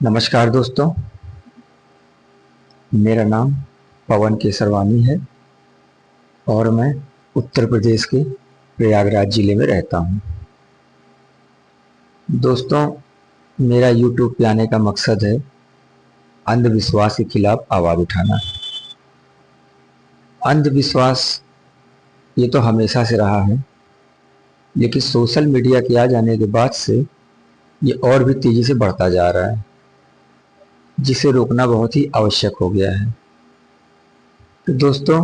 नमस्कार दोस्तों, मेरा नाम पवन केसरवानी है और मैं उत्तर प्रदेश के प्रयागराज जिले में रहता हूं। दोस्तों, मेरा YouTube पे आने का मकसद है अंधविश्वास के खिलाफ आवाज़ उठाना। अंधविश्वास ये तो हमेशा से रहा है, लेकिन सोशल मीडिया के आ जाने के बाद से ये और भी तेज़ी से बढ़ता जा रहा है, जिसे रोकना बहुत ही आवश्यक हो गया है। तो दोस्तों,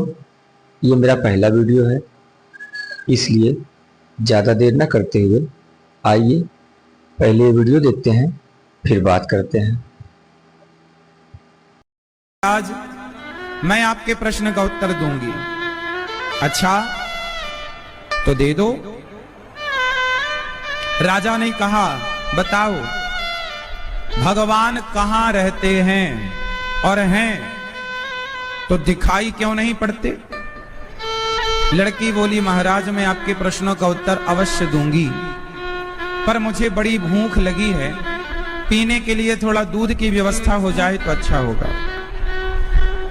ये मेरा पहला वीडियो है, इसलिए ज़्यादा देर न करते हुए आइए पहले वीडियो देखते हैं, फिर बात करते हैं। आज मैं आपके प्रश्न का उत्तर दूंगी। अच्छा तो दे दो। राजा ने कहा, बताओ भगवान कहां रहते हैं, और हैं तो दिखाई क्यों नहीं पड़ते? लड़की बोली, महाराज मैं आपके प्रश्नों का उत्तर अवश्य दूंगी, पर मुझे बड़ी भूख लगी है, पीने के लिए थोड़ा दूध की व्यवस्था हो जाए तो अच्छा होगा।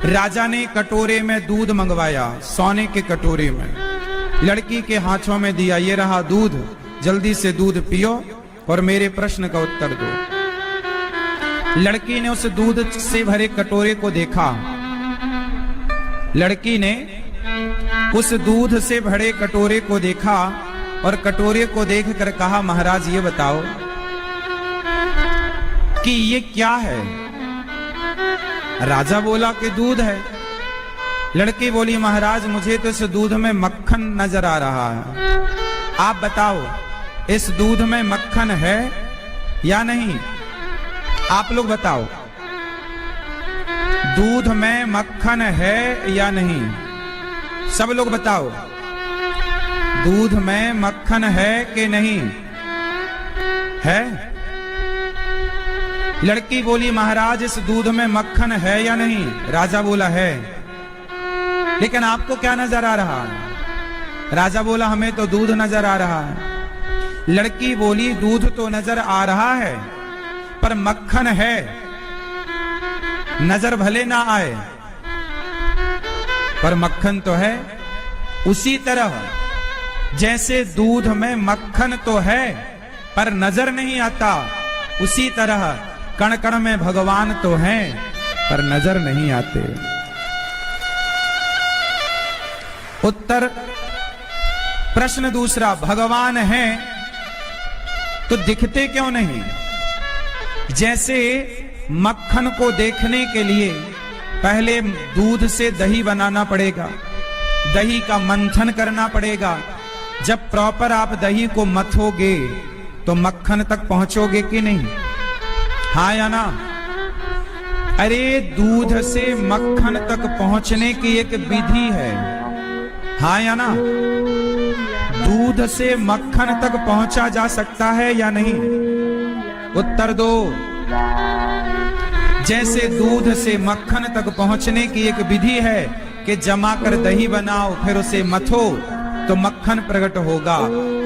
राजा ने कटोरे में दूध मंगवाया, सोने के कटोरे में, लड़की के हाथों में दिया, ये रहा दूध, जल्दी से दूध पियो और मेरे प्रश्न का उत्तर दो। लड़की ने उस दूध से भरे कटोरे को देखा। लड़की ने उस दूध से भरे कटोरे को देखा और कटोरे को देखकर कहा, महाराज ये बताओ कि ये क्या है? राजा बोला कि दूध है। लड़की बोली, महाराज मुझे तो इस दूध में मक्खन नजर आ रहा है, आप बताओ इस दूध में मक्खन है या नहीं? आप लोग बताओ, दूध में मक्खन है या नहीं? सब लोग बताओ, दूध में मक्खन है कि नहीं है? लड़की बोली, महाराज इस दूध में मक्खन है या नहीं? राजा बोला है। लेकिन आपको क्या नजर आ रहा है? राजा बोला, हमें तो दूध नजर आ रहा है। लड़की बोली, दूध तो नजर आ रहा है, पर मक्खन है, नजर भले ना आए पर मक्खन तो है। उसी तरह जैसे दूध में मक्खन तो है पर नजर नहीं आता, उसी तरह कण कण में भगवान तो हैं पर नजर नहीं आते। उत्तर प्रश्न दूसरा, भगवान हैं तो दिखते क्यों नहीं? जैसे मक्खन को देखने के लिए पहले दूध से दही बनाना पड़ेगा, दही का मंथन करना पड़ेगा। जब प्रॉपर आप दही को मथोगे तो मक्खन तक पहुंचोगे कि नहीं? हाँ या ना? अरे दूध से मक्खन तक पहुंचने की एक विधि है, हाँ या ना? दूध से मक्खन तक पहुंचा जा सकता है या नहीं? उत्तर दो। जैसे दूध से मक्खन तक पहुंचने की एक विधि है कि जमा कर दही बनाओ, फिर उसे मथो तो मक्खन प्रकट होगा,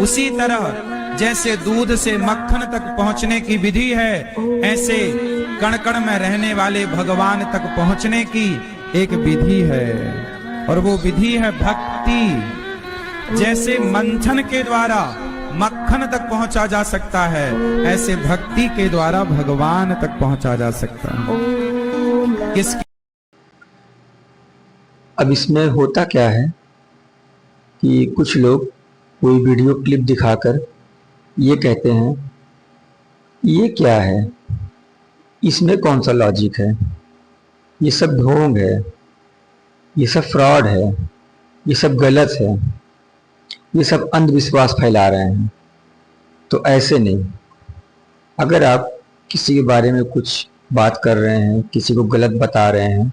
उसी तरह जैसे दूध से मक्खन तक पहुंचने की विधि है, ऐसे कण कण में रहने वाले भगवान तक पहुंचने की एक विधि है, और वो विधि है भक्ति। जैसे मंथन के द्वारा मक्खन तक पहुंचा जा सकता है, ऐसे भक्ति के द्वारा भगवान तक पहुंचा जा सकता है। अब इसमें होता क्या है कि कुछ लोग कोई वीडियो क्लिप दिखाकर ये कहते हैं, ये क्या है, इसमें कौन सा लॉजिक है, ये सब ढोंग है, ये सब फ्रॉड है, ये सब गलत है, ये सब अंधविश्वास फैला रहे हैं। तो ऐसे नहीं। अगर आप किसी के बारे में कुछ बात कर रहे हैं, किसी को गलत बता रहे हैं,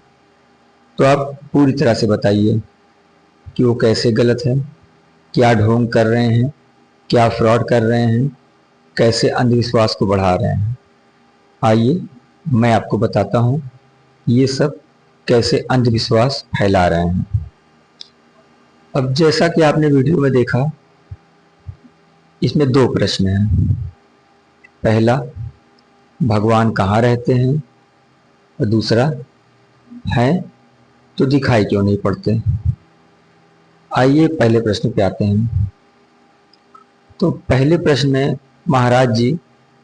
तो आप पूरी तरह से बताइए कि वो कैसे गलत है, क्या ढोंग कर रहे हैं, क्या फ्रॉड कर रहे हैं, कैसे अंधविश्वास को बढ़ा रहे हैं। आइए मैं आपको बताता हूँ ये सब कैसे अंधविश्वास फैला रहे हैं। अब जैसा कि आपने वीडियो में देखा, इसमें दो प्रश्न हैं। पहला, भगवान कहाँ रहते हैं, और दूसरा है तो दिखाई क्यों नहीं पड़ते। आइए पहले प्रश्न पे आते हैं। तो पहले प्रश्न में महाराज जी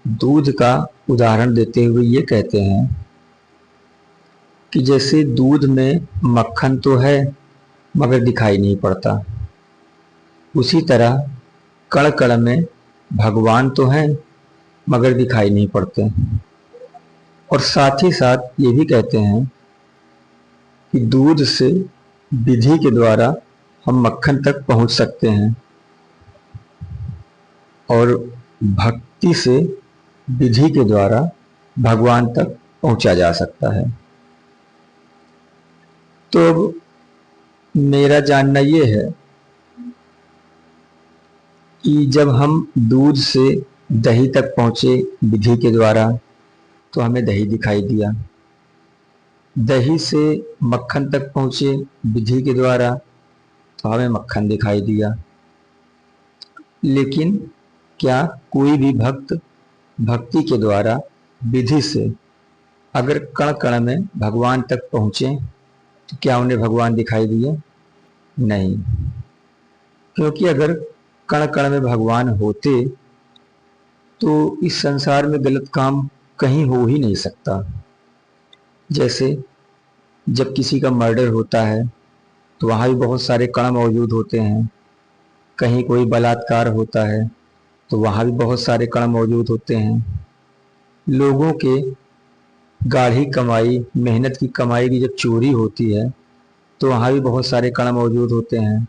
दूध का उदाहरण देते हुए ये कहते हैं कि जैसे दूध में मक्खन तो है मगर दिखाई नहीं पड़ता, उसी तरह कण कण में भगवान तो है मगर दिखाई नहीं पड़ते। और साथ ही साथ ये भी कहते हैं कि दूध से विधि के द्वारा हम मक्खन तक पहुंच सकते हैं और भक्ति से विधि के द्वारा भगवान तक पहुंचा जा सकता है। तो अब मेरा जानना ये है कि जब हम दूध से दही तक पहुंचे विधि के द्वारा तो हमें दही दिखाई दिया, दही से मक्खन तक पहुंचे विधि के द्वारा तो हमें मक्खन दिखाई दिया। लेकिन क्या कोई भी भक्त भक्ति के द्वारा विधि से अगर कण कण में भगवान तक पहुंचे तो क्या उन्हें भगवान दिखाई दिए? नहीं, क्योंकि अगर कण कण में भगवान होते तो इस संसार में गलत काम कहीं हो ही नहीं सकता। जैसे जब किसी का मर्डर होता है तो वहाँ भी बहुत सारे कण मौजूद होते हैं, कहीं कोई बलात्कार होता है तो वहाँ भी बहुत सारे कण मौजूद होते हैं। लोगों के गाढ़ी कमाई, मेहनत की कमाई की जब चोरी होती है तो वहाँ भी बहुत सारे कण मौजूद होते हैं,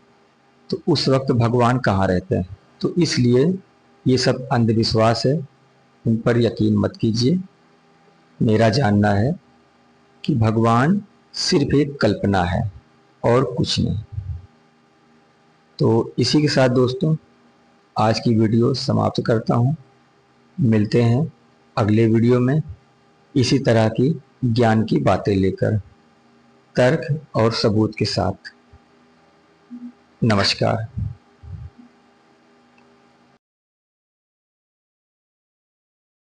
तो उस वक्त भगवान कहाँ रहते हैं? तो इसलिए ये सब अंधविश्वास है, इन पर यकीन मत कीजिए। मेरा जानना है कि भगवान सिर्फ एक कल्पना है और कुछ नहीं। तो इसी के साथ दोस्तों आज की वीडियो समाप्त करता हूँ। मिलते हैं अगले वीडियो में इसी तरह की ज्ञान की बातें लेकर, तर्क और सबूत के साथ। नमस्कार।